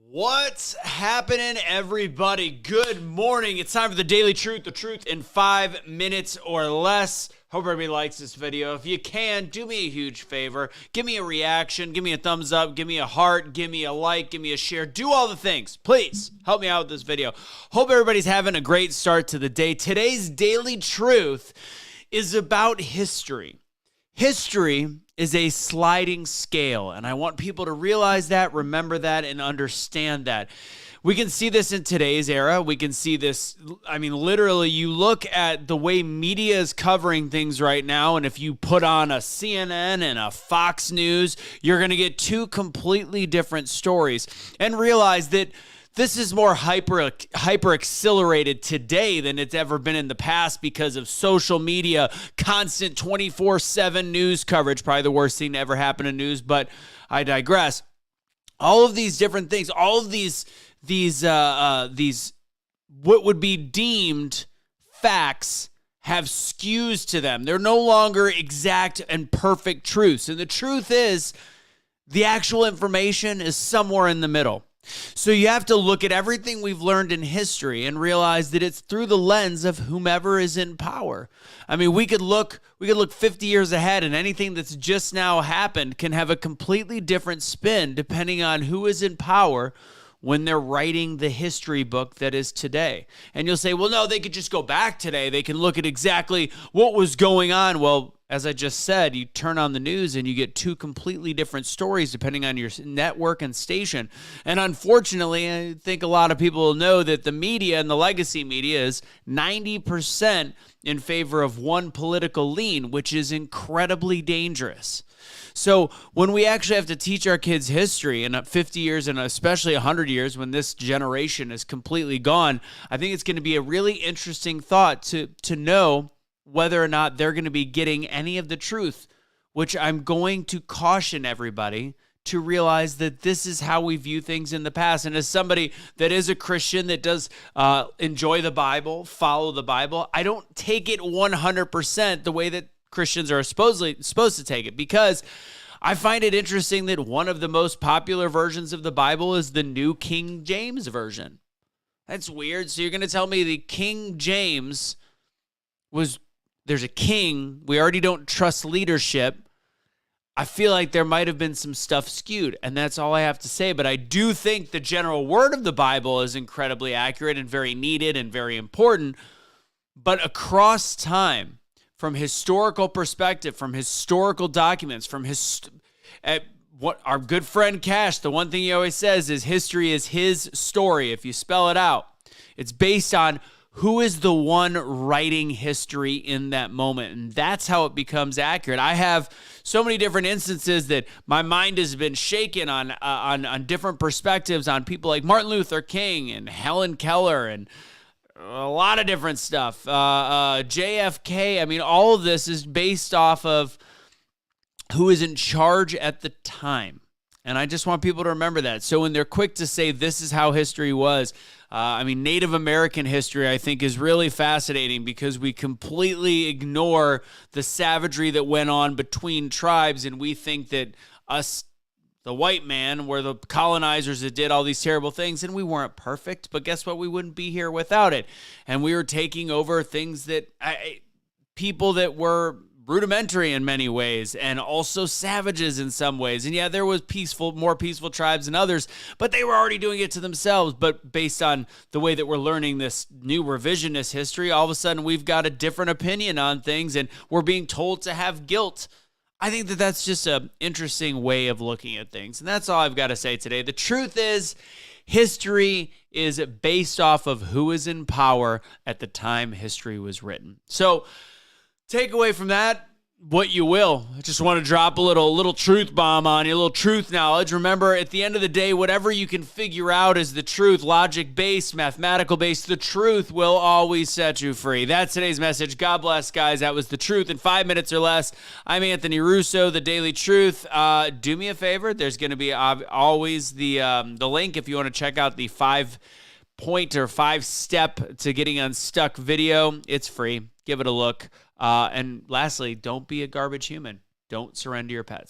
What's happening, everybody? Good morning. It's time for the Daily Truth, the truth in 5 minutes or less. Hope everybody likes this video. If you can, do me a huge favor. Give me a reaction, give me a thumbs up, give me a heart, give me a like, give me a share. Do all the things. Please help me out with this video. Hope everybody's having a great start to the day. Today's Daily Truth is about history. History is a sliding scale, and I want people to realize that, remember that, and understand that. We can see this in today's era. We can see this, literally, you look at the way media is covering things right now, and if you put on a CNN and a Fox News, you're going to get two completely different stories, and realize that this is more hyper accelerated today than it's ever been in the past because of social media, constant 24/7 news coverage, probably the worst thing to ever happen in news, but I digress. All of these different things, all of these what would be deemed facts have skews to them. They're no longer exact and perfect truths. And the truth is, the actual information is somewhere in the middle. So you have to look at everything we've learned in history and realize that it's through the lens of whomever is in power. I mean, we could look 50 years ahead, and anything that's just now happened can have a completely different spin depending on who is in power when they're writing the history book that is today. And you'll say, well, no, they could just go back today. They can look at exactly what was going on. Well, as I just said, you turn on the news and you get two completely different stories depending on your network and station. And unfortunately, I think a lot of people know that the media and the legacy media is 90% in favor of one political lean, which is incredibly dangerous. So when we actually have to teach our kids history in 50 years and especially 100 years when this generation is completely gone, I think it's going to be a really interesting thought to know whether or not they're going to be getting any of the truth, which I'm going to caution everybody to realize that this is how we view things in the past. And as somebody that is a Christian that does enjoy the Bible, follow the Bible, I don't take it 100% the way that Christians are supposed to take it, because I find it interesting that one of the most popular versions of the Bible is the New King James Version. That's weird. So you're going to tell me the King James there's a king, we already don't trust leadership. I feel like there might have been some stuff skewed, and that's all I have to say. But I do think the general word of the Bible is incredibly accurate and very needed and very important. But across time, from historical perspective, from historical documents, from what our good friend Cash, the one thing he always says is history is his story. If you spell it out, it's based on who is the one writing history in that moment, and that's how it becomes accurate. I have so many different instances that my mind has been shaken on different perspectives on people like Martin Luther King and Helen Keller and a lot of different stuff. JFK. I mean, all of this is based off of who is in charge at the time. And I just want people to remember that. So when they're quick to say this is how history was, Native American history, I think, is really fascinating because we completely ignore the savagery that went on between tribes, and we think that us, the white man, were the colonizers that did all these terrible things, and we weren't perfect, but guess what? We wouldn't be here without it. And we were taking over things that people that were rudimentary in many ways and also savages in some ways. And yeah, there was more peaceful tribes than others, but they were already doing it to themselves. But based on the way that we're learning this new revisionist history, all of a sudden we've got a different opinion on things and we're being told to have guilt. I think that that's just an interesting way of looking at things. And that's all I've got to say today. The truth is, history is based off of who is in power at the time history was written. So take away from that what you will. I just want to drop a little truth bomb on you, a little truth knowledge. Remember, at the end of the day, whatever you can figure out is the truth, logic-based, mathematical-based, the truth will always set you free. That's today's message. God bless, guys. That was the truth in 5 minutes or less. I'm Anthony Russo, the Daily Truth. Do me a favor. There's going to be always the link if you want to check out the 5-point or 5-step to getting unstuck video. It's free. Give it a look. And lastly, don't be a garbage human. Don't surrender your pets.